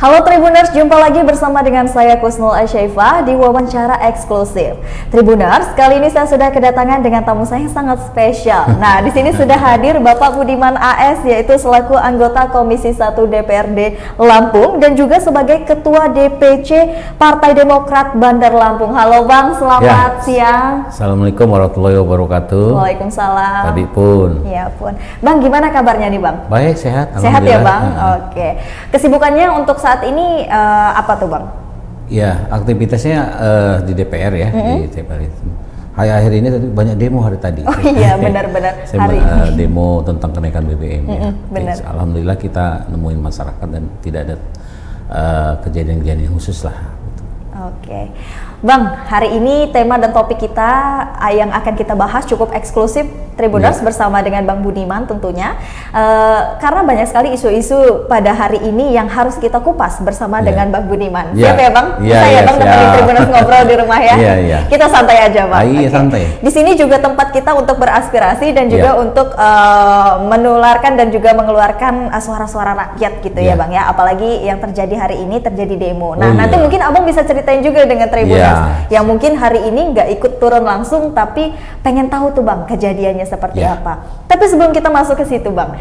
Halo Tribuners, jumpa lagi bersama dengan saya Kusnul Asyaifah di wawancara eksklusif. Tribuners, kali ini saya sudah kedatangan dengan tamu saya yang sangat spesial. Nah, di sini sudah hadir Bapak Budiman AS, yaitu selaku anggota Komisi 1 DPRD Lampung dan juga sebagai Ketua DPC Partai Demokrat Bandar Lampung. Halo Bang, selamat siang. Assalamualaikum warahmatullahi wabarakatuh. Waalaikumsalam. Tadi pun. Ya pun. Bang, gimana kabarnya nih Bang? Baik, sehat. Sehat ya Bang? Oke. Kesibukannya untuk saat ini apa tuh Bang? Ya, aktivitasnya di DPR ya, di DPR itu. Akhir ini tadi banyak demo hari tadi. Oh iya, benar-benar. Hari demo tentang kenaikan BBM ya. Benar. Alhamdulillah kita nemuin masyarakat dan tidak ada kejadian-kejadian khusus lah. Oke. Bang, hari ini tema dan topik kita yang akan kita bahas cukup eksklusif Tribuners bersama dengan Bang Budiman tentunya, karena banyak sekali isu-isu pada hari ini yang harus kita kupas bersama dengan Bang Budiman. Siap ya Bang? Saya Bang nemenin Tribuners ngobrol di rumah ya. Kita santai aja Bang. Iya, santai. Di sini juga tempat kita untuk beraspirasi dan juga untuk menularkan dan juga mengeluarkan suara-suara rakyat gitu ya Bang ya. Apalagi yang terjadi hari ini, terjadi demo. Nah, nanti mungkin Abang bisa ceritain juga dengan Tribuners yang mungkin hari ini nggak ikut turun langsung tapi pengen tahu tuh Bang kejadiannya seperti apa. Tapi sebelum kita masuk ke situ Bang,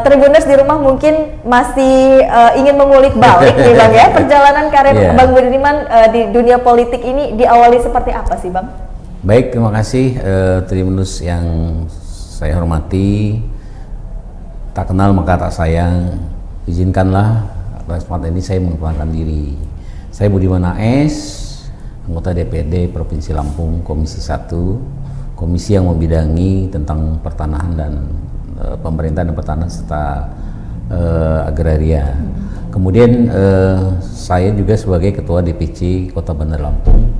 Tribuners di rumah mungkin masih ingin mengulik balik nih Bang ya, perjalanan karir Bang Budiman di dunia politik ini diawali seperti apa sih Bang? Baik, terima kasih Tribuners yang saya hormati. Tak kenal maka tak sayang. Izinkanlah atas kesempatan ini saya mengenalkan diri. Saya Budiman AS, anggota DPRD Provinsi Lampung, Komisi 1, komisi yang membidangi tentang pertanahan dan pemerintahan dan pertanahan serta agraria. Kemudian saya juga sebagai Ketua DPC Kota Bandar Lampung.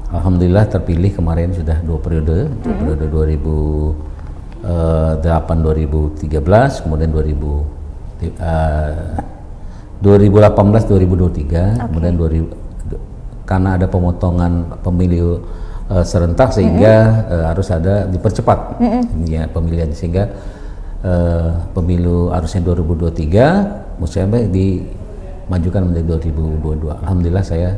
Alhamdulillah terpilih kemarin sudah 2 periode, periode 2008-2013, kemudian 2018-2023, kemudian karena ada pemotongan pemilu serentak sehingga harus ada dipercepat ya pemilihan, sehingga pemilu harusnya 2023 mestinya dimajukan menjadi 2022. Alhamdulillah saya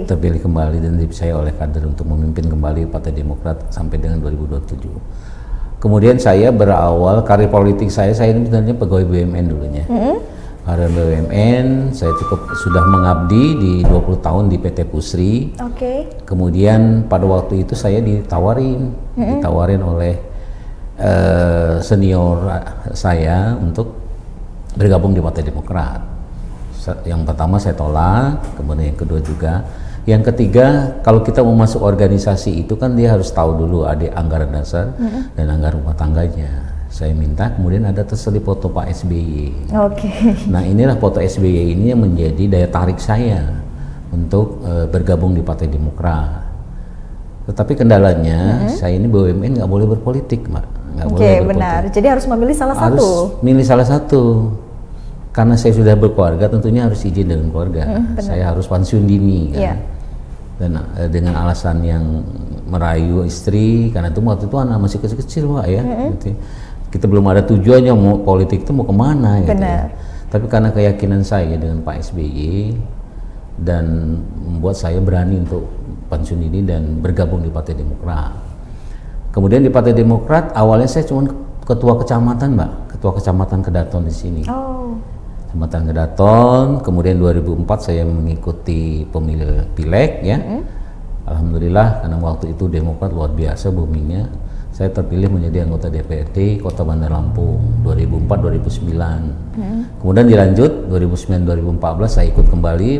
terpilih kembali dan dipercaya oleh kader untuk memimpin kembali Partai Demokrat sampai dengan 2027. Kemudian saya berawal karir politik saya ini sebenarnya pegawai BUMN dulunya. Karir BUMN, saya sudah mengabdi di 20 tahun di PT Pusri. Kemudian pada waktu itu saya ditawarin oleh senior saya untuk bergabung di Partai Demokrat. Yang pertama saya tolak, kemudian yang kedua juga. Yang ketiga, kalau kita mau masuk organisasi itu kan dia harus tahu dulu ada anggaran dasar dan anggaran rumah tangganya. Saya minta, kemudian ada terselip foto Pak SBY. Nah, inilah foto SBY ini yang menjadi daya tarik saya untuk bergabung di Partai Demokrat. Tetapi kendalanya, saya ini BUMN nggak boleh berpolitik, Mbak. Nggak boleh berpolitik. Benar. Jadi harus memilih salah satu. Harus milih salah satu. Karena saya sudah berkeluarga, tentunya harus izin dengan keluarga. Saya harus pensiun dini, kan? Dan dengan alasan yang merayu istri, karena itu waktu itu anak masih kecil-kecil, Pak ya. Gitu. Kita belum ada tujuannya mau politik itu mau kemana gitu ya. Tapi karena keyakinan saya dengan Pak SBY dan membuat saya berani untuk pensiun ini dan bergabung di Partai Demokrat. Kemudian di Partai Demokrat awalnya saya cuma ketua kecamatan Mbak, ketua kecamatan Kedaton di sini. Kecamatan Kedaton, kemudian 2004 saya mengikuti pemilu pileg ya. Alhamdulillah karena waktu itu Demokrat luar biasa boomingnya. Saya terpilih menjadi anggota DPRD Kota Bandar Lampung 2004-2009. Kemudian dilanjut 2009-2014 saya ikut kembali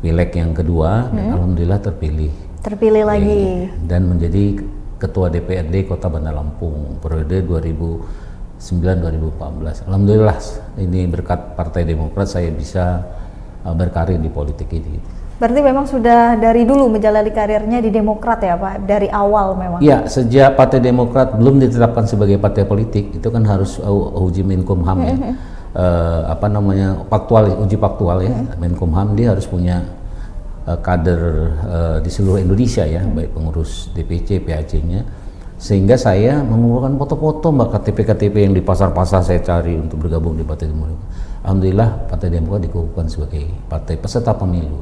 pileg yang kedua dan alhamdulillah terpilih lagi dan menjadi Ketua DPRD Kota Bandar Lampung periode 2009-2014. Alhamdulillah ini berkat Partai Demokrat saya bisa berkarir di politik ini. Berarti memang sudah dari dulu menjalani karirnya di Demokrat ya Pak, dari awal memang? Ya, sejak Partai Demokrat belum ditetapkan sebagai partai politik, itu kan harus uji Menkumham ya, uji faktual ya, Menkumham dia harus punya kader di seluruh Indonesia ya, baik pengurus DPC, PAC-nya, sehingga saya mengumpulkan foto-foto Mbak, KTP-KTP yang di pasar-pasar saya cari untuk bergabung di Partai Demokrat. Alhamdulillah Partai Demokrat dikukuhkan sebagai partai peserta pemilu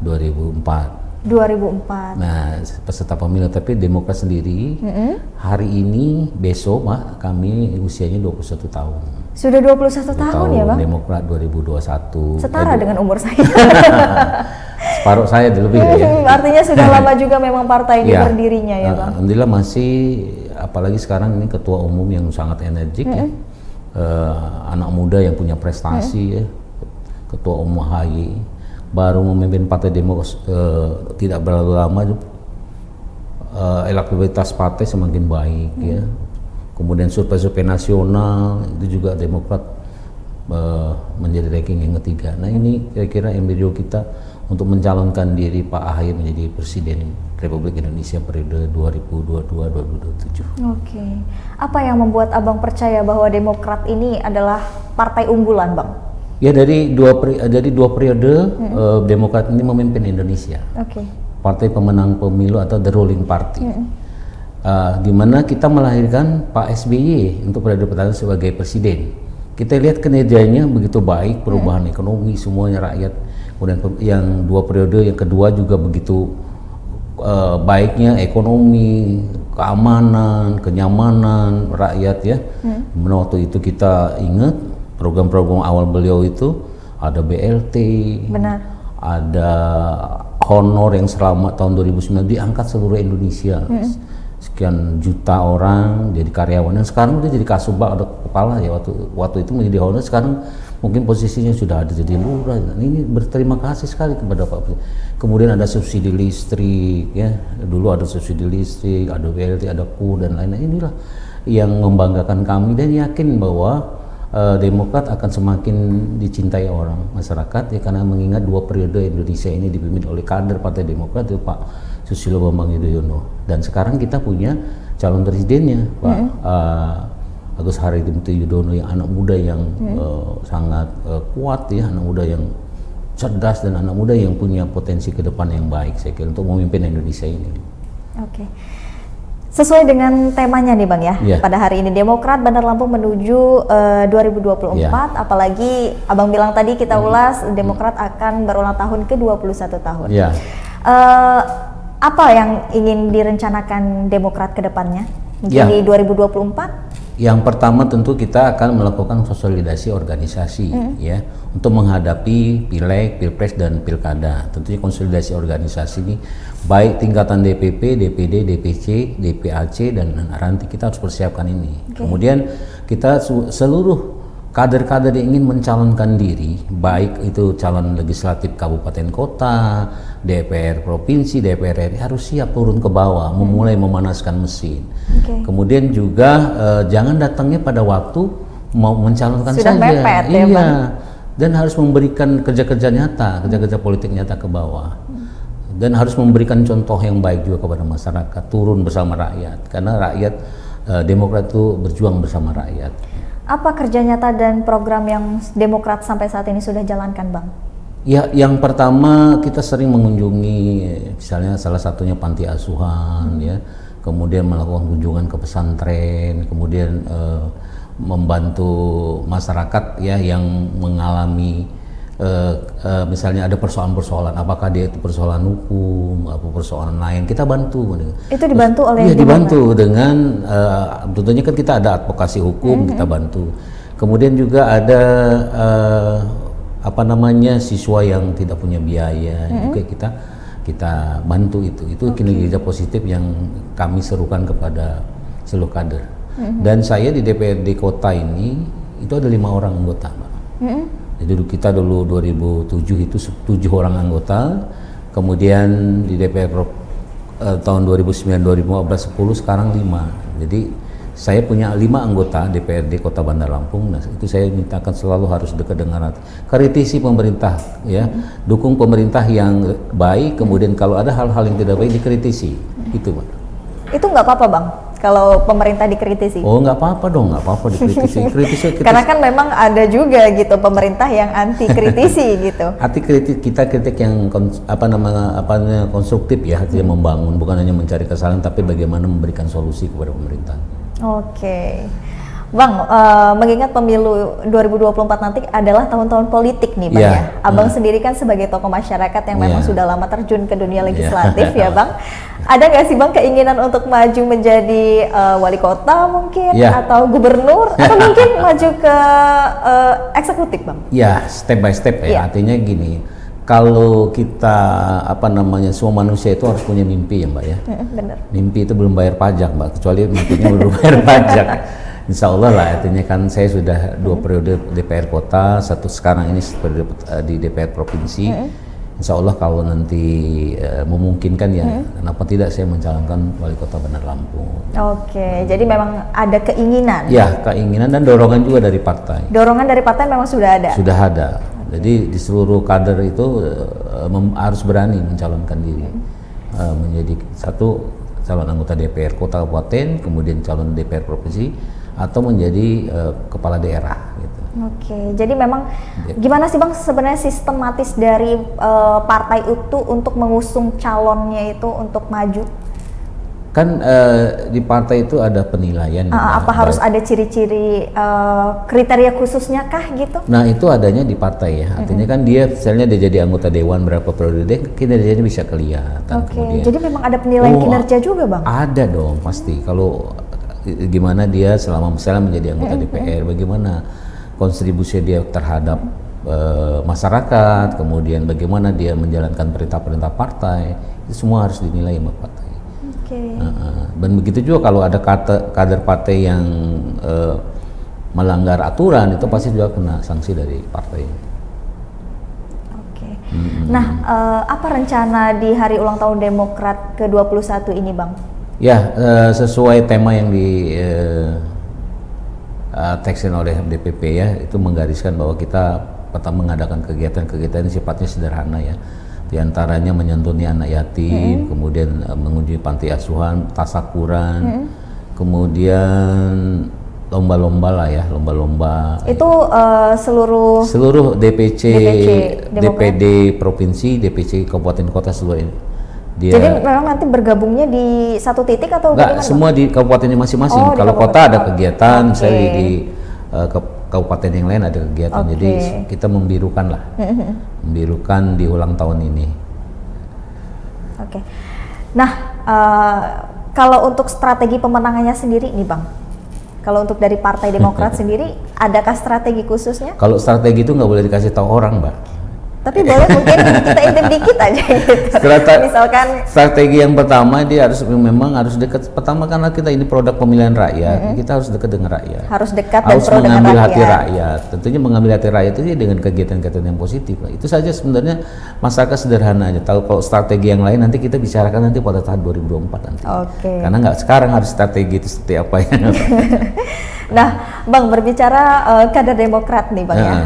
2004. 2004. Nah, peserta pemilu, tapi Demokrat sendiri hari ini besok Pak, kami usianya 21 tahun. Sudah 21 tahun ya Bang? Demokrat 2021. Setara dengan umur saya. Separuh saya lebih ya. Artinya sudah lama juga memang partai ini berdirinya ya Bang? Alhamdulillah masih, apalagi sekarang ini ketua umum yang sangat energik ya. Anak muda yang punya prestasi ya. Ketua umum AHY baru memimpin Partai Demokrat tidak berlalu lama, elektabilitas partai semakin baik ya. Kemudian survei-survei nasional itu juga Demokrat menjadi ranking yang ketiga. Nah ini kira-kira embrio kita untuk mencalonkan diri Pak AHY menjadi Presiden Republik Indonesia periode 2022-2027. Oke. Apa yang membuat Abang percaya bahwa Demokrat ini adalah partai unggulan, Bang? Ya dari dua periode Demokrat ini memimpin Indonesia. Oke. Partai pemenang pemilu atau the ruling party. Di mana kita melahirkan Pak SBY untuk periode pertama sebagai presiden. Kita lihat kinerjanya begitu baik, perubahan ekonomi semuanya rakyat. Kemudian yang dua periode yang kedua juga begitu baiknya ekonomi, keamanan, kenyamanan rakyat ya. Waktu itu kita ingat program-program awal beliau itu ada BLT, benar, ada honor yang selama tahun 2009 diangkat seluruh Indonesia. Sekian juta orang jadi karyawan, dan sekarang udah jadi kasubag ada kepala ya, waktu itu menjadi honor, sekarang mungkin posisinya sudah ada jadi lurah. Ini berterima kasih sekali kepada Pak Presiden. Kemudian ada subsidi listrik ya, dulu ada subsidi listrik, ada BLT, ada KU dan lain-lain. Inilah yang membanggakan kami dan yakin bahwa Demokrat akan semakin dicintai orang masyarakat ya, karena mengingat dua periode Indonesia ini dipimpin oleh kader Partai Demokrat itu Pak Susilo Bambang Yudhoyono, dan sekarang kita punya calon presidennya Pak Agus Harimurti Yudhoyono yang anak muda yang sangat kuat ya, anak muda yang cerdas dan anak muda yang punya potensi ke depan yang baik saya kira untuk memimpin Indonesia ini. Oke. Sesuai dengan temanya nih Bang ya, pada hari ini Demokrat Bandar Lampung menuju 2024, apalagi Abang bilang tadi kita ulas Demokrat akan berulang tahun ke-21 tahun. Apa yang ingin direncanakan Demokrat ke depannya di 2024? Yang pertama tentu kita akan melakukan konsolidasi organisasi ya untuk menghadapi pileg, pilpres dan pilkada. Tentunya konsolidasi organisasi ini baik tingkatan DPP, DPD, DPC, DPAC dan nanti kita harus persiapkan ini. Kemudian kita seluruh kader-kader yang ingin mencalonkan diri, baik itu calon legislatif kabupaten kota, DPR provinsi, DPR RI harus siap turun ke bawah, memulai memanaskan mesin. Kemudian juga jangan datangnya pada waktu mau mencalonkan sudah saja, mepet, ya, Bang? Dan harus memberikan kerja-kerja nyata, kerja-kerja politik nyata ke bawah. Dan harus memberikan contoh yang baik juga kepada masyarakat, turun bersama rakyat, karena rakyat Demokrat itu berjuang bersama rakyat. Apa kerja nyata dan program yang Demokrat sampai saat ini sudah jalankan, Bang? Ya, yang pertama kita sering mengunjungi, misalnya salah satunya panti asuhan, ya, kemudian melakukan kunjungan ke pesantren, kemudian membantu masyarakat ya yang mengalami misalnya ada persoalan-persoalan, apakah dia itu persoalan hukum, apa persoalan lain, kita bantu. Itu dibantu oleh Iya, dibantu dengan tentunya kan kita ada advokasi hukum, kita bantu. Kemudian juga ada siswa yang tidak punya biaya, juga kita bantu itu kinerja positif yang kami serukan kepada seluruh kader. Dan saya di DPRD kota ini itu ada 5 orang anggota, Mbak. Jadi kita dulu 2007 itu 7 orang anggota, kemudian di DPR tahun 2009-2015 10, sekarang 5. Jadi saya punya 5 anggota DPRD Kota Bandar Lampung. Nah, itu saya mintakan selalu harus dekat dengan rakyat, kritisi pemerintah ya, dukung pemerintah yang baik, kemudian kalau ada hal-hal yang tidak baik dikritisi. Itu, Pak. Itu nggak apa-apa, Bang, kalau pemerintah dikritisi? Oh, nggak apa-apa dong, nggak apa-apa dikritisi. Kritisi. Karena kan memang ada juga gitu pemerintah yang anti kritisi gitu. Arti kritik yang konstruktif ya, artinya membangun, bukan hanya mencari kesalahan tapi bagaimana memberikan solusi kepada pemerintah. Oke. Bang, mengingat pemilu 2024 nanti adalah tahun-tahun politik nih Bang Yeah. ya. Abang sendiri kan sebagai tokoh masyarakat yang memang Yeah. sudah lama terjun ke dunia legislatif ya Bang. Ada nggak sih Bang keinginan untuk maju menjadi wali kota mungkin Yeah. atau gubernur atau mungkin maju ke eksekutif Bang? Ya, step by step ya. Yeah. Artinya gini, kalau kita semua manusia itu harus punya mimpi ya Mbak ya. Bener. Mimpi itu belum bayar pajak Mbak, kecuali mimpinya belum bayar pajak. Insya Allah lah, artinya kan saya sudah 2 periode DPR kota, satu sekarang ini periode di DPR provinsi. Insya Allah kalau nanti memungkinkan ya, kenapa tidak saya mencalonkan wali kota Bandar Lampung. Oke, jadi memang ada keinginan. Ya, keinginan dan dorongan juga dari partai. Dorongan dari partai memang sudah ada. Sudah ada. Jadi di seluruh kader itu harus berani mencalonkan diri menjadi satu calon anggota DPR kota kabupaten, kemudian calon DPR provinsi, atau menjadi kepala daerah gitu. Oke, jadi memang gimana sih Bang sebenarnya sistematis dari partai itu untuk mengusung calonnya itu untuk maju? Kan di partai itu ada penilaian. Apa harus ada ciri-ciri kriteria khususnya kah gitu? Nah itu adanya di partai ya, artinya kan dia misalnya dia jadi anggota dewan berapa periode, kinerjanya bisa kelihatan. Oke, Kemudian, jadi memang ada penilaian kinerja juga Bang? Ada dong pasti, kalau gimana dia selama misalnya menjadi anggota DPR, bagaimana kontribusi dia terhadap masyarakat, kemudian bagaimana dia menjalankan perintah-perintah partai, itu semua harus dinilai sama partai. Dan begitu juga kalau ada kader partai yang melanggar aturan, itu pasti juga kena sanksi dari partai. Oke. Nah, apa rencana di hari ulang tahun Demokrat ke-21 ini Bang? Ya, sesuai tema yang di tekstin oleh DPP ya, itu menggariskan bahwa kita pertama mengadakan kegiatan-kegiatan yang sifatnya sederhana ya. Di antaranya menyantuni anak yatim, kemudian mengunjungi panti asuhan, tasakuran, kemudian lomba-lomba lah ya, lomba-lomba. Itu seluruh DPC Demokrat? DPD provinsi, DPC kabupaten kota seluruh ini. Jadi memang nanti bergabungnya di satu titik atau enggak, semua di kabupatennya masing-masing. Kalau kota ada kegiatan, misalnya di kabupaten yang lain ada kegiatan. Jadi kita membirukan lah, membirukan di ulang tahun ini. Oke. Nah, kalau untuk strategi pemenangannya sendiri nih Bang, kalau untuk dari Partai Demokrat sendiri, adakah strategi khususnya? Kalau strategi itu nggak boleh dikasih tahu orang, Mbak. Tapi boleh mungkin kita intip dikit aja gitu. Misalkan strategi yang pertama dia memang harus dekat. Pertama karena kita ini produk pemilihan rakyat, kita harus dekat dengan rakyat. Harus dekat harus dan pro dengan mengambil rakyat. hati rakyat. Tentunya mengambil hati rakyat itu dengan kegiatan-kegiatan yang positif. Itu saja sebenarnya masyarakat sederhana aja. Tahu kalau strategi yang lain nanti kita bicarakan nanti pada tahun 2024 nanti. Karena nggak sekarang harus strategi itu seperti apa ya. Nah, Bang berbicara kader Demokrat nih Bang ya.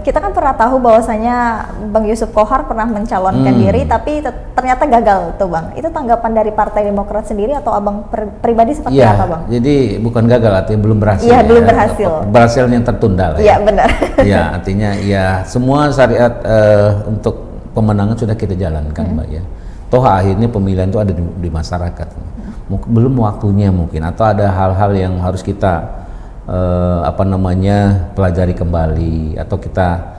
Kita kan pernah tahu bahwasanya Bang Yusuf Kohar pernah mencalonkan diri tapi ternyata gagal tuh Bang. Itu tanggapan dari Partai Demokrat sendiri atau Abang pribadi seperti ya, apa Bang? Jadi bukan gagal, artinya belum berhasil. Iya, belum berhasil. Berhasilnya tertunda lah. Iya, benar. Ya, artinya ya semua syariat untuk pemenangan sudah kita jalankan Mbak ya. Toh akhirnya pemilihan itu ada di masyarakat. Belum waktunya mungkin, atau ada hal-hal yang harus kita pelajari kembali, atau kita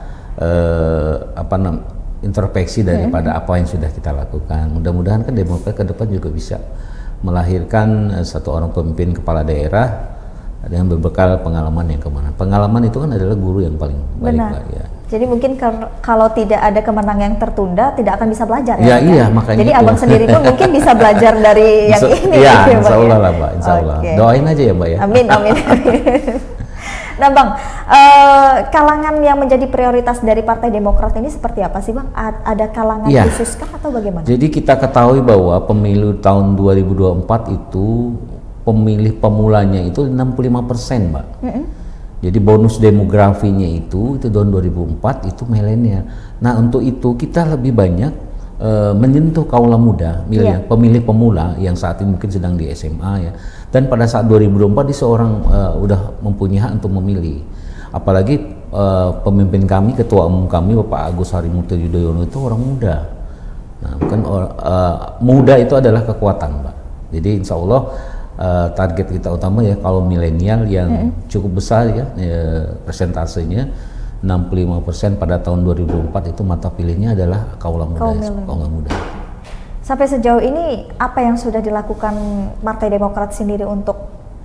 introspeksi daripada apa yang sudah kita lakukan. Mudah-mudahan kan Demokrat ke depan juga bisa melahirkan satu orang pemimpin kepala daerah dengan berbekal pengalaman yang kemana. Pengalaman itu kan adalah guru yang paling baik lah ya. Jadi mungkin kalau tidak ada kemenangan yang tertunda, tidak akan bisa belajar ya? Iya, makanya jadi itu. Abang sendiri pun mungkin bisa belajar dari yang ini. Iya, gitu, insya Bang, Allah ya? lah Mbak, insya Allah. Doain aja ya Mbak ya. Amin, amin. Nah Bang, kalangan yang menjadi prioritas dari Partai Demokrat ini seperti apa sih Bang? Ada kalangan khusus kah atau bagaimana? Jadi kita ketahui bahwa pemilu tahun 2024 itu pemilih pemulanya itu 65% Mbak. Jadi bonus demografinya itu tahun 2004 itu milenial. Nah untuk itu kita lebih banyak menyentuh kaula muda, pemilih pemula yang saat ini mungkin sedang di SMA ya. Dan pada saat 2024 dia seorang udah mempunyai hak untuk memilih. Apalagi pemimpin kami, ketua umum kami Bapak Agus Harimurti Yudhoyono itu orang muda. Nah, bukan muda itu adalah kekuatan, Mbak. Jadi insya Allah target kita utama ya kalau milenial yang cukup besar ya, persentasenya 65% pada tahun 2004 itu mata pilihnya adalah kaula muda. Sampai sejauh ini apa yang sudah dilakukan Partai Demokrat sendiri untuk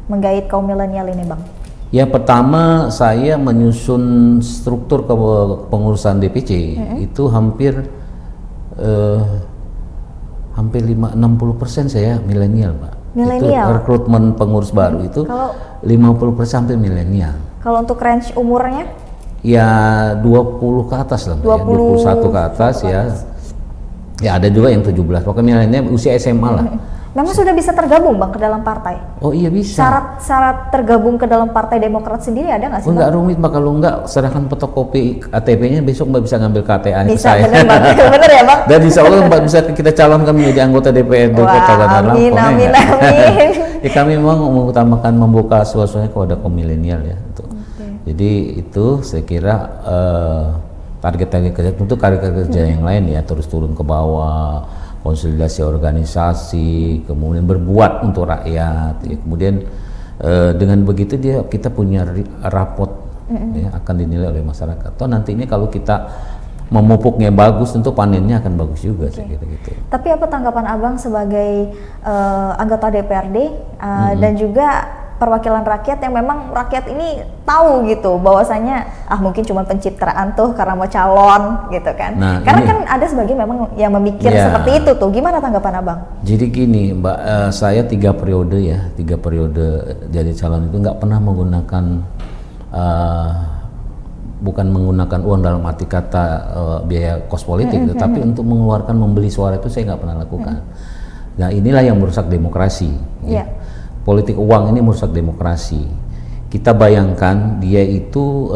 menggait kaum milenial ini, Bang? Ya, pertama saya menyusun struktur pengurusan DPC itu hampir 60% saya milenial, Pak. Itu rekrutmen pengurus baru itu kalau 50% hampir milenial. Kalau untuk range umurnya? Ya 20 ke atas lah, 21 ke atas ya. Ya ada juga yang 17, pokoknya milenial usia SMA lah. Memang sudah bisa tergabung, Bang, ke dalam partai? Oh iya bisa. Syarat tergabung ke dalam Partai Demokrat sendiri ada nggak sih, Bang? Nggak rumit, Pak. Kalau nggak, serahkan fotokopi KTP-nya, besok Mbak bisa ngambil KTA bisa, saya. Bener, Bang. Bener ya, Bang? Dan insya Allah Mbak bisa kita calonkan menjadi anggota DPRD Kota Bandar Lampung. Amin. Ya kami memang mengutamakan membuka suasana kepada kaum milenial ya. Jadi itu saya kira target-target kerja, tentu kerja yang lain ya, terus turun ke bawah, konsolidasi organisasi, kemudian berbuat untuk rakyat, ya. Kemudian dengan begitu kita punya rapot ya, akan dinilai oleh masyarakat. Toh nantinya kalau kita memupuknya bagus, tentu panennya akan bagus juga, saya kira gitu. Tapi apa tanggapan Abang sebagai anggota DPRD dan juga perwakilan rakyat yang memang rakyat ini tahu gitu bahwasanya mungkin cuma pencitraan tuh karena mau calon gitu kan. Nah, karena kan ada sebagian memang yang memikir seperti itu tuh. Gimana tanggapan Abang? Jadi gini, Mbak, saya 3 periode jadi calon itu nggak pernah menggunakan bukan menggunakan uang dalam arti kata biaya kos politik, tetapi untuk mengeluarkan membeli suara itu saya nggak pernah lakukan. Nah inilah yang merusak demokrasi. Ya. Politik uang ini merusak demokrasi. Kita bayangkan dia itu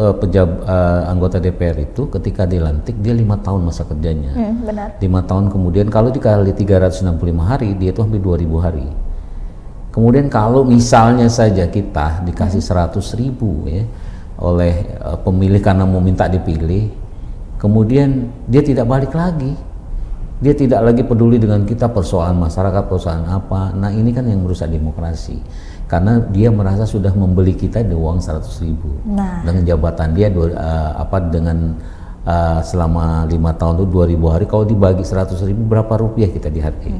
anggota DPR itu ketika dilantik dia 5 tahun masa kerjanya. Benar. 5 tahun kemudian kalau dikali 365 hari dia itu hampir 2000 hari. Kemudian kalau misalnya saja kita dikasih 100.000 ya oleh pemilih karena mau minta dipilih, kemudian dia tidak balik lagi. Dia tidak lagi peduli dengan kita, persoalan masyarakat, persoalan apa. Nah ini kan yang merusak demokrasi, karena dia merasa sudah membeli kita di uang 100.000 dengan jabatan dia dengan selama 5 tahun itu 2000 hari, kalau dibagi 100.000 berapa rupiah kita dihargai.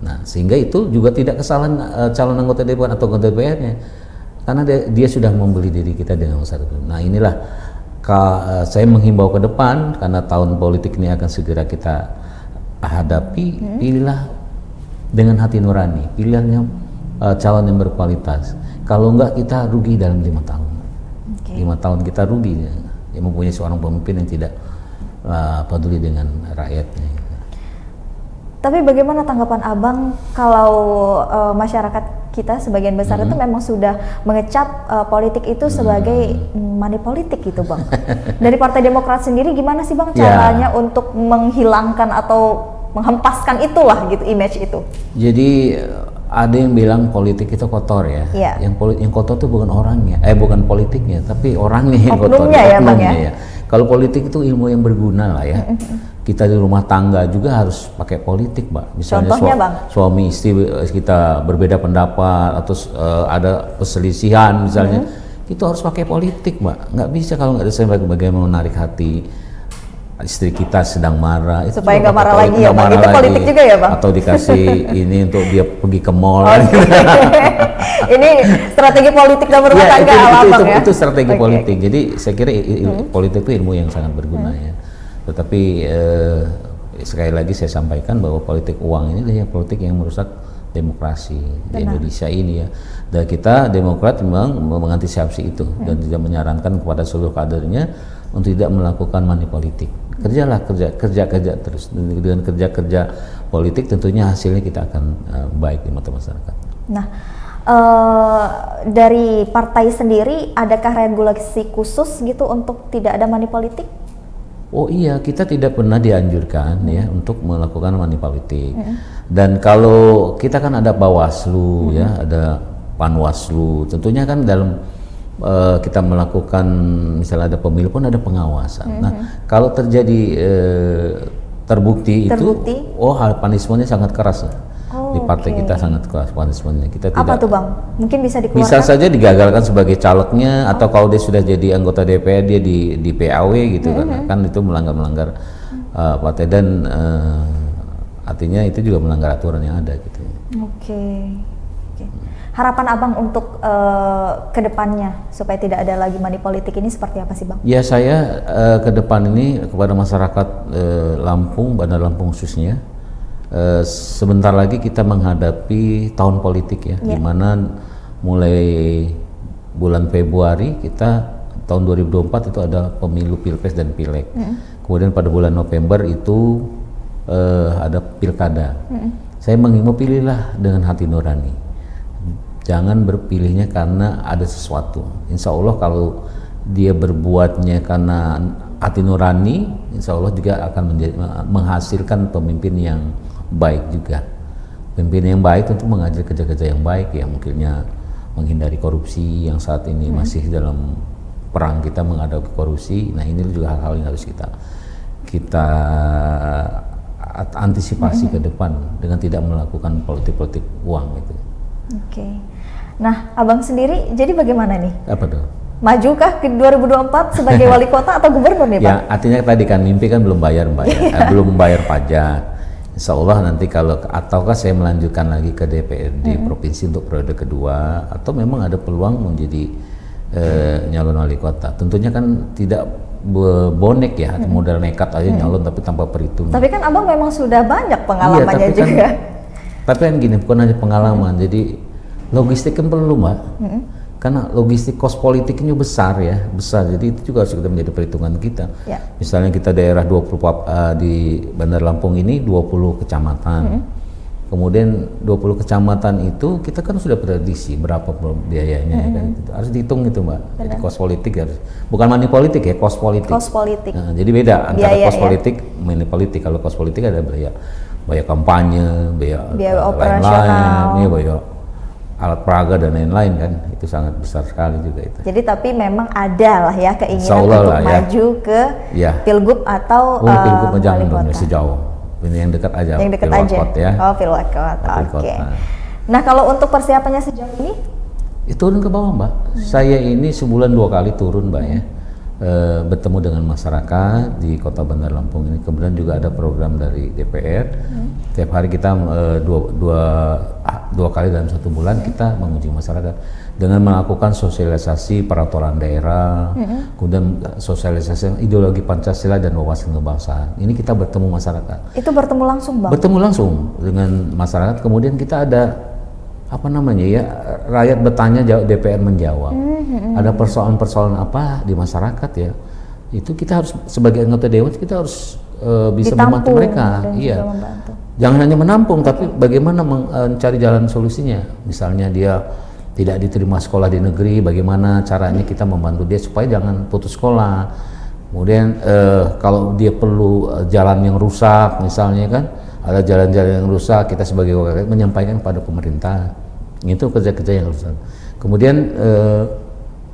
Nah sehingga itu juga tidak kesalahan calon anggota DPR atau anggota DPR-nya, karena dia sudah membeli diri kita dengan 100.000. Nah inilah saya menghimbau ke depan, karena tahun politik ini akan segera kita hadapi, pilihlah dengan hati nurani, pilihnya calon yang berkualitas. Kalau enggak kita rugi dalam 5 tahun. 5 tahun kita rugi ya, mempunyai seorang pemimpin yang tidak peduli dengan rakyatnya. Tapi bagaimana tanggapan Abang kalau masyarakat kita sebagian besar itu memang sudah mengecap politik itu sebagai money politik gitu, Bang? Dari Partai Demokrat sendiri gimana sih, Bang, caranya untuk menghilangkan atau menghempaskan itulah gitu, image itu? Jadi ada yang bilang politik itu kotor ya. Yang kotor itu bukan orangnya, bukan politiknya, tapi orangnya yang kotor. Oknumnya ya. Kalau politik itu ilmu yang berguna lah ya. Kita di rumah tangga juga harus pakai politik, Mbak. Misalnya suami istri kita berbeda pendapat atau ada perselisihan misalnya, itu harus pakai politik, Mbak. Nggak bisa kalau nggak ada bagaimana menarik hati istri kita sedang marah itu supaya nggak marah lagi ya, Bang. Itu politik juga ya, Bang? Atau dikasih ini untuk dia pergi ke mall. Ini strategi politik dalam rumah tangga itu strategi politik. Jadi saya kira politik itu ilmu yang sangat berguna ya. Tetapi sekali lagi saya sampaikan bahwa politik uang ini adalah politik yang merusak demokrasi di Indonesia ini ya. Dan kita Demokrat memang mengantisipasi itu dan tidak menyarankan kepada seluruh kadernya untuk tidak melakukan money politik. Kerjalah kerja terus, dengan kerja politik tentunya hasilnya kita akan baik di mata masyarakat. Nah, dari partai sendiri adakah regulasi khusus gitu untuk tidak ada money politik? Oh iya, kita tidak pernah dianjurkan ya untuk melakukan money politik. Dan kalau kita kan ada Bawaslu ya, ada Panwaslu, tentunya kan dalam kita melakukan misalnya ada pemilu pun ada pengawasan. Nah, kalau terjadi terbukti itu, punishment-nya sangat keras. Di partai kita sangat keras punishmentnya. Kita Apa tidak. tuh Bang? Mungkin bisa dikeluarkan? Bisa saja digagalkan sebagai calegnya, atau kalau dia sudah jadi anggota DPR dia di PAW gitu kan itu melanggar partai, dan artinya itu juga melanggar aturan yang ada gitu. Oke. Harapan Abang untuk kedepannya supaya tidak ada lagi money politik ini seperti apa sih Bang? Ya, saya ke depan ini kepada masyarakat Lampung, Bandar Lampung khususnya, sebentar lagi kita menghadapi tahun politik ya, di mana mulai bulan Februari kita tahun 2024 itu ada pemilu Pilpres dan Pileg. Kemudian pada bulan November itu ada pilkada. Saya mengimbau, pilihlah dengan hati nurani. Jangan berpilihnya karena ada sesuatu. Insya Allah kalau dia berbuatnya karena hati nurani, insya Allah juga akan menghasilkan pemimpin yang baik juga. Pemimpin yang baik tentu mengajar kerja-kerja yang baik ya, mungkinnya menghindari korupsi yang saat ini masih dalam perang kita menghadapi korupsi. Nah, ini juga hal-hal yang harus kita antisipasi ke depan dengan tidak melakukan politik-politik uang itu. Oke. Nah, Abang sendiri jadi bagaimana nih? Apa tuh? Majukah ke 2024 sebagai wali kota atau gubernur nih Pak? Ya, artinya tadi kan mimpi kan belum bayar belum bayar pajak. Insya Allah nanti ataukah saya melanjutkan lagi ke DPRD provinsi untuk periode kedua, atau memang ada peluang menjadi nyalon wali kota. Tentunya kan tidak bonek ya, atau modal nekat aja nyalon tapi tanpa perhitungan. Tapi kan Abang memang sudah banyak pengalamannya juga. Tapi kan gini, bukan hanya pengalaman, jadi logistik kan perlu Mbak. Karena logistik kos politiknya besar, jadi itu juga harus kita menjadi perhitungan kita. Misalnya kita daerah 20 di Bandar Lampung ini 20 kecamatan. Kemudian 20 kecamatan itu kita kan sudah prediksi berapa biayanya kan, gitu. Harus dihitung itu Mbak. Jadi kos politik harus, bukan money politik ya, kos politik. Kos politik. Nah, jadi beda antara biaya, kos politik, money politik. Kalau kos politik ada biaya kampanye, biaya operasional, biaya alat peraga dan lain-lain kan, itu sangat besar sekali juga itu. Jadi tapi memang ada lah ya keinginan untuk maju ke pilgub atau pilgub jangan dong sejauh. Ini yang dekat aja. Yang dekat aja. Ya. Oh, Pilwakot. Oke. Nah, kalau untuk persiapannya sejauh ini? Turun ke bawah Mbak. Saya ini sebulan 2 kali turun Mbak ya. Bertemu dengan masyarakat di Kota Bandar Lampung ini. Kemudian juga ada program dari DPR. Tiap hari kita dua kali dalam 1 bulan kita menguji masyarakat dengan melakukan sosialisasi peraturan daerah, kemudian sosialisasi ideologi Pancasila dan wawasan kebangsaan. Ini kita bertemu masyarakat. Itu bertemu langsung Bang? Bertemu langsung dengan masyarakat. Kemudian kita ada rakyat bertanya, DPR menjawab. Ada persoalan-persoalan apa di masyarakat ya, itu kita harus sebagai anggota dewan kita harus bisa membantu mereka. Iya. Jangan hanya menampung, tapi bagaimana mencari jalan solusinya. Misalnya dia tidak diterima sekolah di negeri, bagaimana caranya kita membantu dia supaya jangan putus sekolah. Kemudian kalau dia perlu jalan yang rusak, misalnya kan, ada jalan-jalan yang rusak, kita sebagai rakyat menyampaikan kepada pemerintah. Itu kerja-kerja yang harus. Kemudian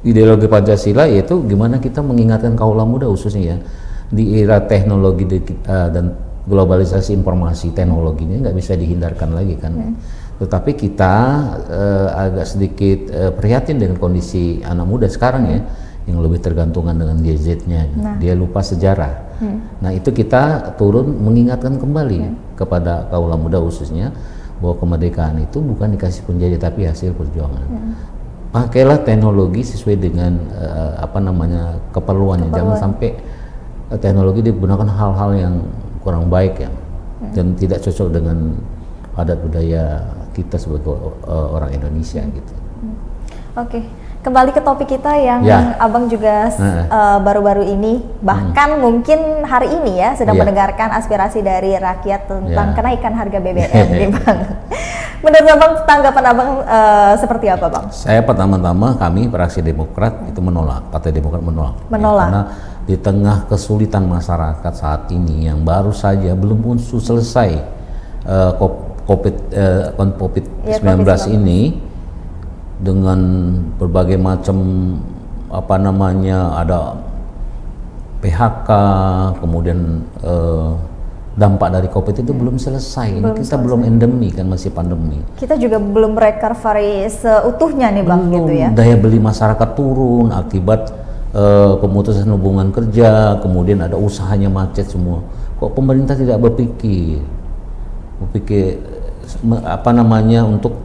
ideologi Pancasila yaitu gimana kita mengingatkan kaula muda khususnya ya, di era teknologi dan globalisasi informasi teknologinya nggak bisa dihindarkan lagi kan. Tetapi kita agak sedikit prihatin dengan kondisi anak muda sekarang ya, yang lebih tergantungan dengan gadgetnya. Dia lupa sejarah. Nah itu kita turun mengingatkan kembali kepada kaula muda khususnya bahwa kemerdekaan itu bukan dikasih penjajah tapi hasil perjuangan. Pakailah teknologi sesuai dengan keperluannya. Jangan sampai teknologi digunakan hal-hal yang kurang baik ya, dan tidak cocok dengan adat budaya kita sebagai orang Indonesia gitu. Oke. Kembali ke topik kita yang Abang juga baru-baru ini, bahkan mungkin hari ini ya sedang mendengarkan aspirasi dari rakyat tentang kenaikan harga BBM nih Bang. Menurut Abang, tanggapan Abang seperti apa Bang? Saya pertama-tama kami Fraksi Demokrat itu menolak, Partai Demokrat menolak. Menolak. Ya, karena di tengah kesulitan masyarakat saat ini yang baru saja belum pun selesai COVID-19 ini, dengan berbagai macam ada PHK, kemudian dampak dari COVID itu belum selesai. Ini kita belum endemi kan, masih pandemi. Kita juga belum recovery seutuhnya nih Bang, Belum. gitu ya. Daya beli masyarakat turun akibat pemutusan hubungan kerja, kemudian ada usahanya macet semua. Kok pemerintah tidak berpikir apa namanya untuk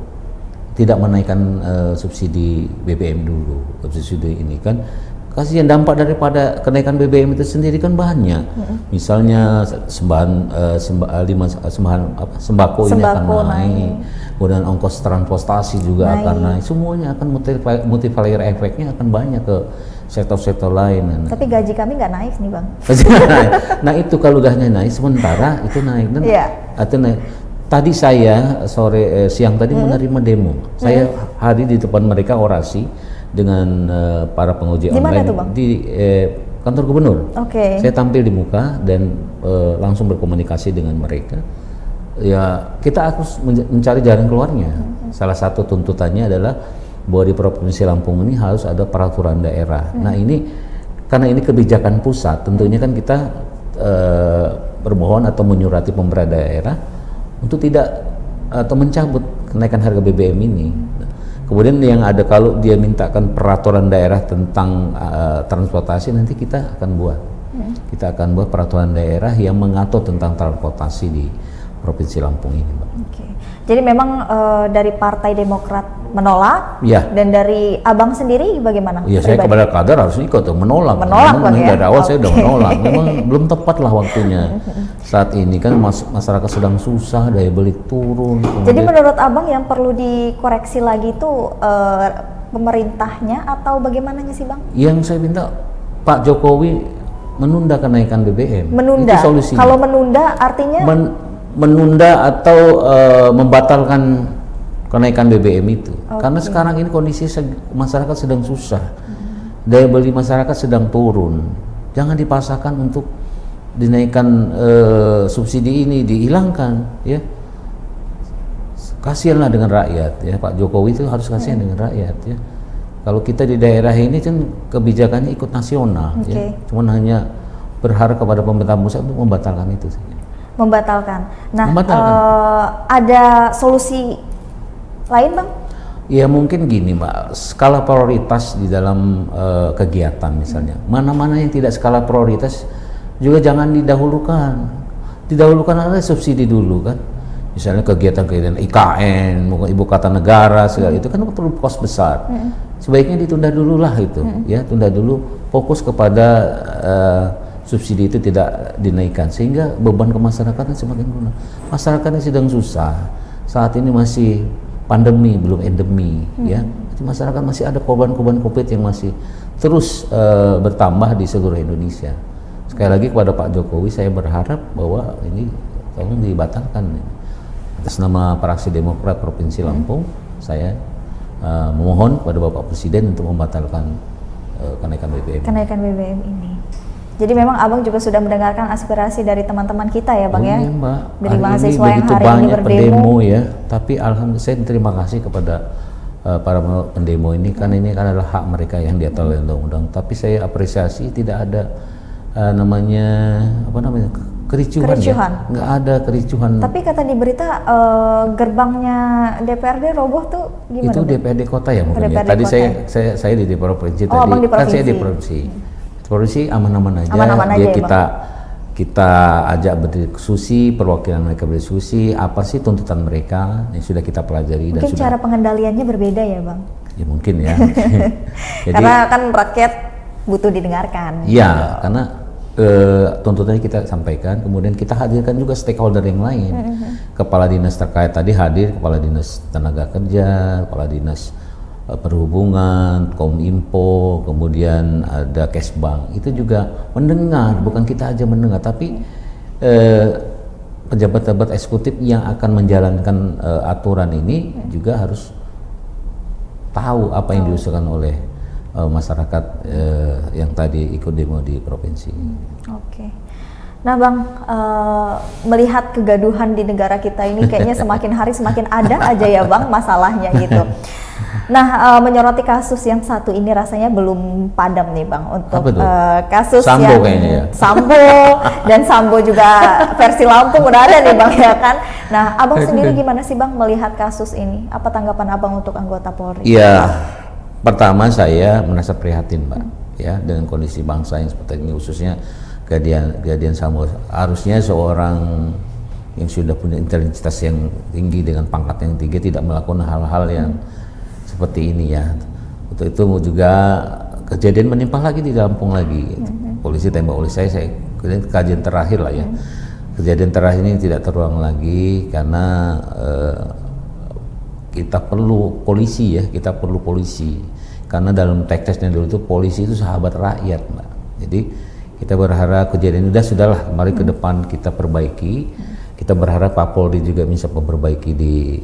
tidak menaikkan subsidi BBM dulu, subsidi ini kan. Kasihan dampak daripada kenaikan BBM itu sendiri kan banyak. Misalnya sembako ini akan naik, kemudian ongkos transportasi juga akan naik. Semuanya akan multiplier efeknya akan banyak ke sektor-sektor lain. Tapi gaji kami nggak naik nih Bang. Nah itu kalau gajinya naik, sementara itu naik dan itu naik. Tadi saya siang tadi menerima demo. Saya hadir di depan mereka orasi dengan para penguji online di kantor gubernur. Saya tampil di muka dan langsung berkomunikasi dengan mereka. Ya kita harus mencari jalan keluarnya. Salah satu tuntutannya adalah bahwa di Provinsi Lampung ini harus ada peraturan daerah. Nah ini karena ini kebijakan pusat, tentunya kan kita bermohon atau menyurati pemerintah daerah untuk tidak atau mencabut kenaikan harga BBM ini. Kemudian yang ada kalau dia mintakan peraturan daerah tentang transportasi, nanti kita akan buat peraturan daerah yang mengatur tentang transportasi di Provinsi Lampung ini, Mbak. Jadi memang dari Partai Demokrat menolak, dan dari Abang sendiri bagaimana? Iya, saya kepada kader harus ikut menolak. Bang, ya? Dari awal saya udah menolak. Memang belum tepat lah waktunya. Saat ini kan masyarakat sedang susah, daya beli turun. Jadi menurut Abang yang perlu dikoreksi lagi itu pemerintahnya atau bagaimananya sih Bang? Yang saya minta Pak Jokowi menunda kenaikan BBM. Menunda. Itu solusinya. Kalau menunda artinya menunda atau membatalkan kenaikan BBM itu. Karena sekarang ini kondisi masyarakat sedang susah. Daya beli masyarakat sedang turun. Jangan dipaksakan untuk dinaikkan subsidi ini, dihilangkan ya. Kasihanlah dengan rakyat ya. Pak Jokowi itu harus kasihan dengan rakyat ya. Kalau kita di daerah ini kan kebijakannya ikut nasional ya. Cuman hanya berharap kepada pemerintah pusat untuk membatalkan itu sih. Membatalkan. Nah, ada solusi lain Bang? Ya mungkin gini Mbak, skala prioritas di dalam kegiatan misalnya. Mana-mana yang tidak skala prioritas juga jangan didahulukan. Didahulukan adalah subsidi dulu kan. Misalnya kegiatan-kegiatan IKN, ibu kota negara segala itu kan perlu kos besar. Sebaiknya ditunda dulu lah itu, ya tunda dulu, fokus kepada subsidi itu tidak dinaikkan sehingga beban ke masyarakatnya semakin turun. Masyarakatnya sedang susah. Saat ini masih pandemi, belum endemi, ya. Masyarakat masih ada korban-korban COVID yang masih terus bertambah di seluruh Indonesia. Sekali lagi kepada Pak Jokowi saya berharap bahwa ini tolong dibatalkan. Atas nama Fraksi Demokrat Provinsi Lampung, saya memohon kepada Bapak Presiden untuk membatalkan kenaikan BBM. Kenaikan BBM ini. Jadi memang Abang juga sudah mendengarkan aspirasi dari teman-teman kita ya Bang ya? Iya Mbak, dari hari mahasiswa ini yang begitu hari ini banyak berdemo pendemo ya. Tapi alhamdulillah saya terima kasih kepada para pendemo ini, karena ini kan adalah hak mereka yang diatur oleh undang-undang. Tapi saya apresiasi tidak ada kericuhan. Ya? Nggak ada kericuhan. Tapi kata di berita gerbangnya DPRD roboh tuh gimana? Itu DPRD kota ya mungkin ya. Tadi saya di provinsi tadi. Abang di provinsi. Kan saya di provinsi. Provinsi aman-aman aja. Aman-aman Dia aja, kita ajak berdiskusi, perwakilan mereka berdiskusi, apa sih tuntutan mereka yang sudah kita pelajari. Mungkin dan cara pengendaliannya berbeda ya Bang? Ya mungkin ya. Jadi, karena kan rakyat butuh didengarkan. Iya, karena tuntutannya kita sampaikan, kemudian kita hadirkan juga stakeholder yang lain. Kepala dinas terkait tadi hadir, Kepala Dinas Tenaga Kerja, Kepala Dinas Perhubungan, Kominfo, kemudian ada Kesbang. Itu juga mendengar, bukan kita aja mendengar, tapi pejabat-pejabat eksekutif yang akan menjalankan aturan ini juga harus tahu apa yang diusulkan oleh masyarakat yang tadi ikut demo di provinsi. Oke. Nah Bang, melihat kegaduhan di negara kita ini kayaknya semakin hari semakin ada aja ya Bang masalahnya gitu. Nah, menyoroti kasus yang satu ini rasanya belum padam nih Bang untuk Apa tuh? kasus Sambo yang kayaknya ya? Sambo dan Sambo juga versi Lampung udah ada nih Bang ya kan. Nah, Abang sendiri gimana sih Bang melihat kasus ini? Apa tanggapan Abang untuk anggota Polri? Iya, pertama saya merasa prihatin Mbak, ya dengan kondisi bangsa yang seperti ini, khususnya kejadian Sambo. Harusnya seorang yang sudah punya integritas yang tinggi dengan pangkat yang tinggi tidak melakukan hal-hal yang seperti ini ya. Untuk itu juga kejadian menimpa lagi di Lampung lagi. Polisi tembak oleh saya kajian terakhir lah ya. Kejadian terakhir ini tidak terulang lagi karena kita perlu polisi ya, kita perlu polisi. Karena dalam teksnya dulu itu polisi itu sahabat rakyat, Mbak. Jadi kita berharap kejadian ini sudahlah, mari ke depan kita perbaiki. Kita berharap Pak Polri juga bisa memperbaiki di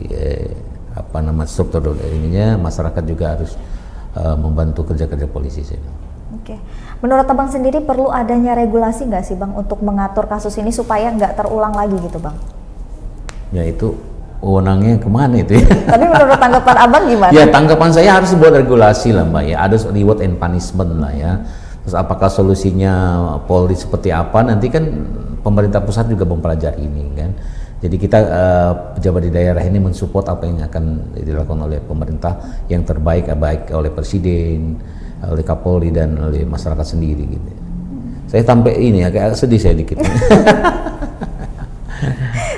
struktur ininya, masyarakat juga harus membantu kerja-kerja polisi. Oke, menurut Abang sendiri perlu adanya regulasi nggak sih Bang untuk mengatur kasus ini supaya nggak terulang lagi gitu Bang? Ya itu wewenangnya kemana itu ya? Tapi menurut tanggapan Abang gimana? Ya tanggapan saya harus buat regulasi lah Mbak ya, ada reward and punishment lah ya. Terus apakah solusinya Polri seperti apa, nanti kan pemerintah pusat juga mempelajari ini kan. Jadi kita pejabat di daerah ini mensupport apa yang akan dilakukan oleh pemerintah yang terbaik, baik oleh Presiden, oleh Kapolri dan oleh masyarakat sendiri gitu. Saya sampai ini agak sedih saya dikit.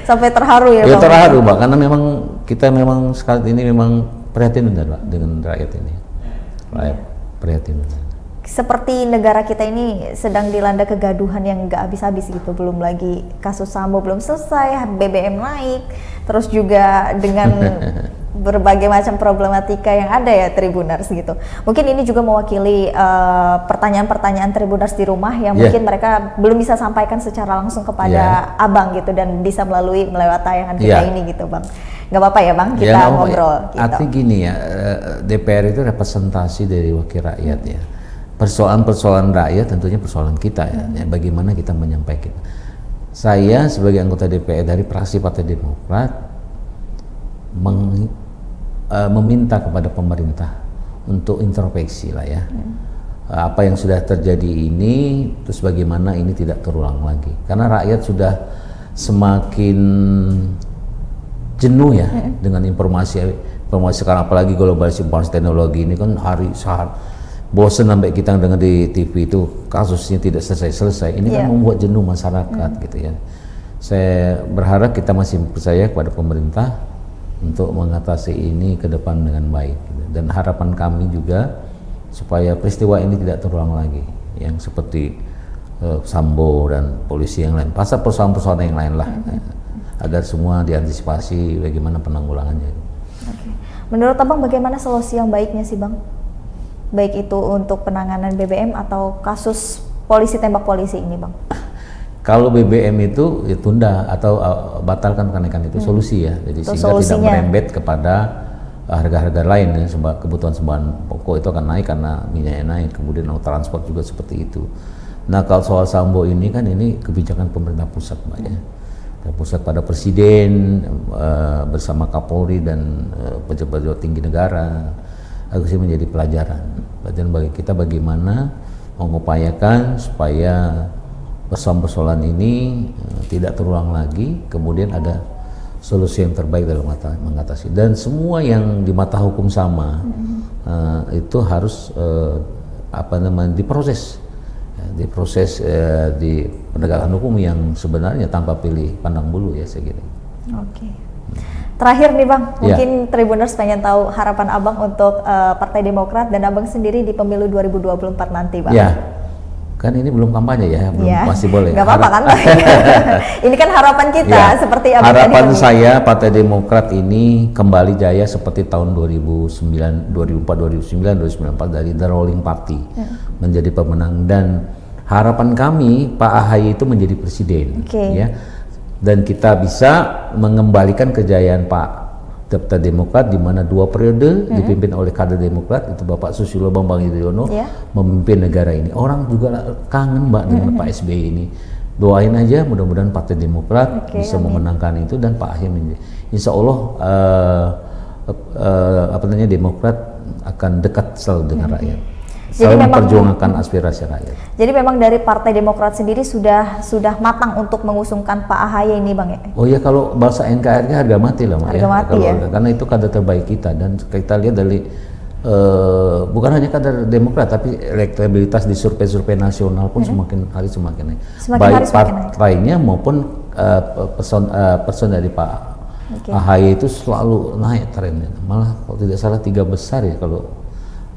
Sampai terharu ya Bang? Ya terharu Mbak, karena memang kita memang sekali ini memang prihatin benar Mbak dengan rakyat ini. Rakyat prihatin benar. Seperti negara kita ini sedang dilanda kegaduhan yang nggak habis-habis gitu, belum lagi kasus Sambo belum selesai, BBM naik, terus juga dengan berbagai macam problematika yang ada ya Tribuners gitu. Mungkin ini juga mewakili pertanyaan-pertanyaan Tribuners di rumah yang mungkin mereka belum bisa sampaikan secara langsung kepada Abang gitu dan bisa melalui lewat tayangan kita ini gitu Bang. Nggak apa-apa ya Bang, kita ngobrol gitu. Artinya gini ya, DPR itu representasi dari wakil rakyat ya. Persoalan-persoalan rakyat tentunya persoalan kita ya, bagaimana kita menyampaikan. Saya sebagai anggota DPR dari fraksi Partai Demokrat meminta kepada pemerintah untuk introspeksi lah ya. Apa yang sudah terjadi ini, terus bagaimana ini tidak terulang lagi. Karena rakyat sudah semakin jenuh ya dengan informasi sekarang, apalagi globalisasi informasi teknologi ini kan bosen sampai kita dengar di TV itu kasusnya tidak selesai-selesai. Ini kan membuat jenuh masyarakat gitu ya. Saya berharap kita masih percaya kepada pemerintah untuk mengatasi ini ke depan dengan baik gitu. Dan harapan kami juga supaya peristiwa ini tidak terulang lagi yang seperti Sambo dan polisi yang lain, pasal persoalan-persoalan yang lain lah, agar semua diantisipasi bagaimana penanggulangannya. Oke. Menurut Abang bagaimana solusi yang baiknya sih Bang? Baik itu untuk penanganan BBM atau kasus polisi tembak polisi ini Bang? Kalau BBM itu ya tunda atau batalkan kenaikan itu solusi ya, jadi sehingga tidak merembet kepada harga-harga lain ya, kebutuhan sembahan pokok itu akan naik karena minyaknya naik, kemudian transport juga seperti itu. Nah kalau soal Sambo ini kan ini kebijakan pemerintah pusat Mbak ya, pusat pada Presiden bersama Kapolri dan pejabat-pejabat tinggi negara. Harusnya menjadi pelajaran bagi kita bagaimana mengupayakan supaya persoalan-persoalan ini tidak terulang lagi, kemudian ada solusi yang terbaik dalam mengatasi. Dan semua yang di mata hukum sama itu harus diproses di penegakan hukum yang sebenarnya tanpa pilih pandang bulu ya saya kira. Oke. Terakhir nih Bang, mungkin Tribuners pengen tahu harapan Abang untuk Partai Demokrat dan Abang sendiri di pemilu 2024 nanti Bang. Ya, kan ini belum kampanye ya, belum masih boleh. Gak apa-apa kan? Ini kan harapan kita seperti Abang harapan saya Partai Demokrat ini kembali jaya seperti tahun 2004, 2009, 2004 dari The Rolling Party menjadi pemenang, dan harapan kami Pak AHY itu menjadi presiden ya. Dan kita bisa mengembalikan kejayaan Pak Partai Demokrat di mana 2 periode dipimpin oleh kader Demokrat itu Bapak Susilo Bambang Yudhoyono memimpin negara ini. Orang juga kangen Mbak dengan Pak SBY ini. Doain aja mudah-mudahan Partai Demokrat bisa memenangkan itu dan Pak AHY insya Allah Demokrat akan dekat selalu dengan rakyat, Jadi selalu memang- memperjuangkan aspirasi rakyat. Jadi memang dari Partai Demokrat sendiri sudah matang untuk mengusungkan Pak AHY ini, Bang ya? Oh ya, kalau bahasa NKRI harga mati lah, Mak, Harga mati ya. Karena itu kader terbaik kita, dan kita lihat dari bukan hanya kader Demokrat, tapi elektabilitas di survei-survei nasional pun semakin hari semakin naik. Semakin Baik hari semakin naik. partainya maupun person dari Pak AHY itu selalu naik trennya. Malah kalau tidak salah 3 besar ya kalau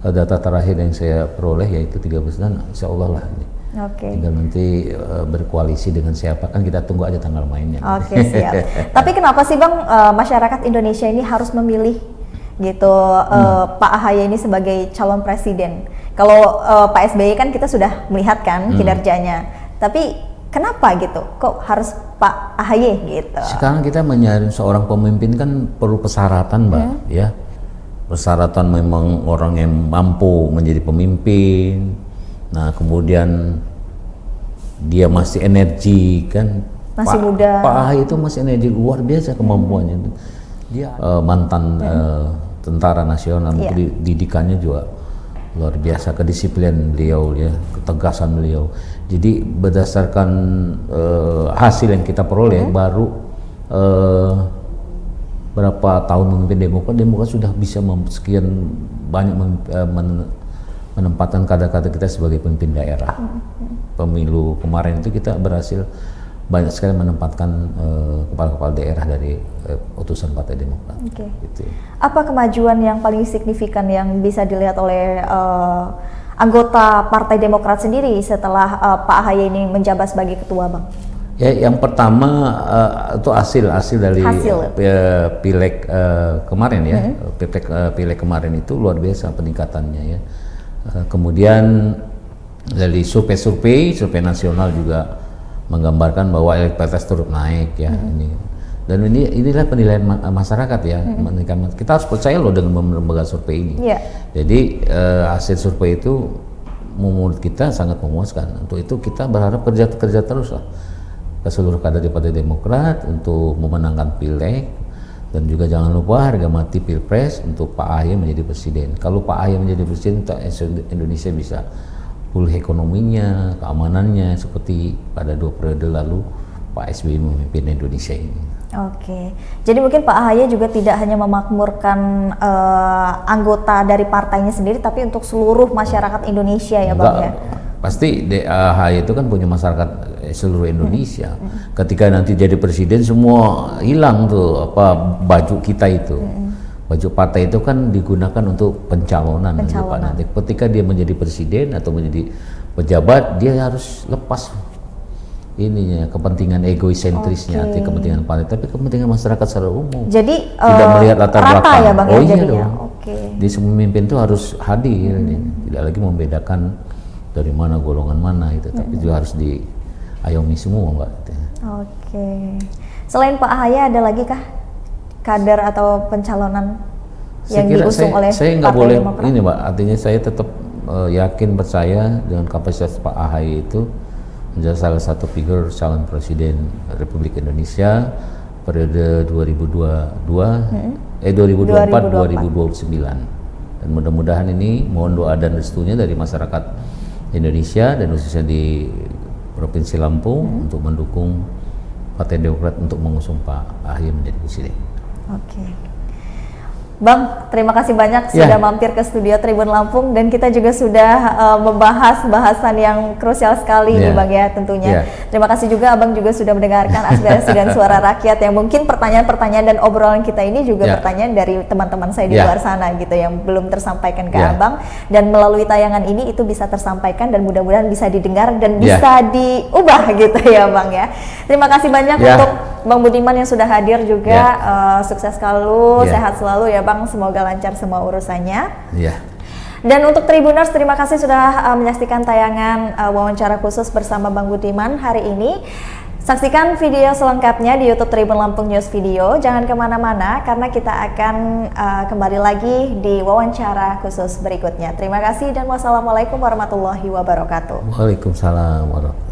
data terakhir yang saya peroleh, yaitu 3 besar, dan insya Allah lah ini. Oke. Tinggal nanti berkoalisi dengan siapa, kan kita tunggu aja tanggal mainnya. Oke, siap. Tapi kenapa sih Bang masyarakat Indonesia ini harus memilih gitu Pak AHY ini sebagai calon presiden? Kalau Pak SBY kan kita sudah melihat kan kinerjanya. Tapi kenapa gitu? Kok harus Pak AHY gitu? Sekarang kita mencari seorang pemimpin kan perlu persyaratan, Mbak, ya. Persyaratan memang orang yang mampu menjadi pemimpin. Nah, kemudian dia masih energi kan. Masih muda. Pak AHY itu masih energi, luar biasa kemampuannya. Dia mantan tentara nasional, mungkin didikannya juga luar biasa, kedisiplinan beliau ya, ketegasan beliau. Jadi berdasarkan hasil yang kita peroleh baru berapa tahun memimpin Demokrat sudah bisa sekian banyak menempatkan kader-kader kita sebagai pemimpin daerah. Pemilu kemarin itu kita berhasil banyak sekali menempatkan kepala-kepala daerah dari utusan Partai Demokrat. Oke. Gitu. Apa kemajuan yang paling signifikan yang bisa dilihat oleh anggota Partai Demokrat sendiri setelah Pak AHY ini menjabat sebagai ketua, Bang? Ya, yang pertama itu hasil dari pileg kemarin ya, pileg kemarin itu luar biasa peningkatannya ya. Kemudian dari survei nasional juga menggambarkan bahwa elektabilitas turut naik ya ini. Dan inilah penilaian masyarakat ya. Kita harus percaya loh dengan lembaga survei ini. Jadi hasil survei itu menurut kita sangat memuaskan. Untuk itu kita berharap kerja terus lah ke seluruh kader di Partai Demokrat untuk memenangkan pileg, dan juga jangan lupa harga mati pilpres untuk Pak AHY menjadi presiden. Kalau Pak AHY menjadi presiden, Indonesia bisa pulih ekonominya, keamanannya seperti pada 2 periode lalu Pak SBY memimpin Indonesia ini. Oke, jadi mungkin Pak AHY juga tidak hanya memakmurkan anggota dari partainya sendiri, tapi untuk seluruh masyarakat Indonesia ya, Bang ya? Pasti AHY itu kan punya masyarakat seluruh Indonesia. Ketika nanti jadi presiden semua hilang tuh baju kita itu. Baju partai itu kan digunakan untuk pencalonan. Nanti ketika dia menjadi presiden atau menjadi pejabat, dia harus lepas ininya, kepentingan egoisentrisnya, arti kepentingan partai, tapi kepentingan masyarakat secara umum. Jadi tidak melihat latar belakang. Ya, Bang, oh iya jadinya. dong. Di semua pemimpin itu harus hadir, tidak lagi membedakan dari mana golongan mana itu, tapi juga harus diayomi semua, Mbak. Oke. Selain Pak AHY ada lagi kah kader atau pencalonan yang diusung oleh saya nggak Partai boleh Demokrat? ini, Mbak. Artinya saya tetap yakin percaya dengan kapasitas Pak AHY itu menjadi salah satu figur calon presiden Republik Indonesia periode 2024-2029. Dan mudah-mudahan ini mohon doa dan restunya dari masyarakat Indonesia dan khususnya di Provinsi Lampung untuk mendukung Partai Demokrat untuk mengusung Pak AHY menjadi presiden. Oke. Bang, terima kasih banyak sudah mampir ke studio Tribun Lampung, dan kita juga sudah membahas bahasan yang krusial sekali nih, Bang ya, tentunya. Terima kasih juga Abang juga sudah mendengarkan aspirasi dan suara rakyat, yang mungkin pertanyaan-pertanyaan dan obrolan kita ini juga pertanyaan dari teman-teman saya di luar sana gitu yang belum tersampaikan ke Abang, dan melalui tayangan ini itu bisa tersampaikan dan mudah-mudahan bisa didengar dan bisa diubah gitu ya, Bang ya. Terima kasih banyak untuk Bang Budiman yang sudah hadir juga. Sukses selalu, sehat selalu ya Bang, semoga lancar semua urusannya. Dan untuk Tribuners, terima kasih sudah menyaksikan tayangan wawancara khusus bersama Bang Budiman hari ini. Saksikan video selengkapnya di YouTube Tribun Lampung News Video. Jangan kemana-mana karena kita akan kembali lagi di wawancara khusus berikutnya. Terima kasih dan wassalamualaikum warahmatullahi wabarakatuh. Waalaikumsalam warahmatullahi wabarakatuh.